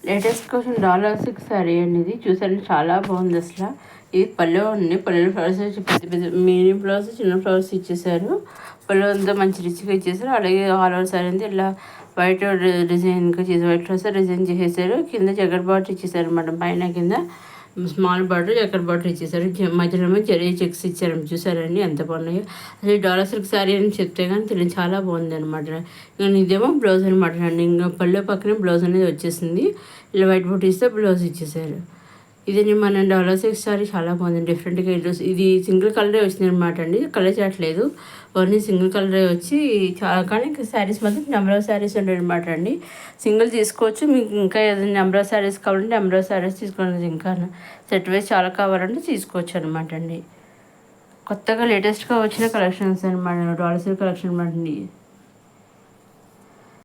Latest question $6 sorry అండి. ఇది చూసారండి, చాలా బాగుంది అసలు. ఇది పళ్ళు ఉంది, పళ్ళు ఫ్లవర్స్ పెద్ద పెద్ద మీడియం ఫ్లవర్స్, చిన్న ఫ్లవర్స్ ఇచ్చేసారు. పళ్ళు అంతా మంచి రిచ్గా ఇచ్చేసారు. అలాగే ఆల్ ఓవర్ సారీ అంతా ఇలా వైట్ డిజైన్గా చేసి వైట్ ఫ్లవర్స్ డిజైన్ చేసేసారు. కింద జగర్ బాటర్ ఇచ్చేసారు అన్నమాట. పైన కింద స్మాల్ బాటర్ జగర్ బాటర్ ఇచ్చేసారు. మధ్యలో చెరీ చెక్స్ ఇచ్చారు. చూసారండి ఎంత బాగున్నాయో. అసలు $6 సారీ అని చెప్తే కానీ తెలియదు, చాలా బాగుంది అనమాట. ఇంకా ఇదేమో బ్లౌజ్ అనమాట అండి. ఇంకా పళ్ళు పక్కనే బ్లౌజ్ అనేది వచ్చేసింది. ఇలా వైట్ బూటీస్తో బ్లౌజ్ ఇచ్చేసారు. ఇది మన $6 సారీ చాలా బాగుంది, డిఫరెంట్గా. ఇది సింగిల్ కలరే వచ్చింది అనమాట అండి, కలర్ చేయట్లేదు. ఓన్లీ సింగిల్ కలరే వచ్చి చాలా. కానీ ఇంకా శారీస్ మాత్రం నెంబర్ ఆఫ్ శారీస్ ఉంటాయి అనమాట అండి. సింగిల్ తీసుకోవచ్చు. మీకు ఇంకా ఏదైనా నెంబర్ ఆఫ్ శారీస్ కావాలంటే నెంబర్ ఆఫ్ శారీస్ తీసుకోండి. ఇంకా సెట్ వైజ్ చాలా కావాలంటే తీసుకోవచ్చు అనమాట అండి. కొత్తగా లేటెస్ట్గా వచ్చిన కలెక్షన్స్ అనమాట, $6 కలెక్షన్ అనమాట అండి.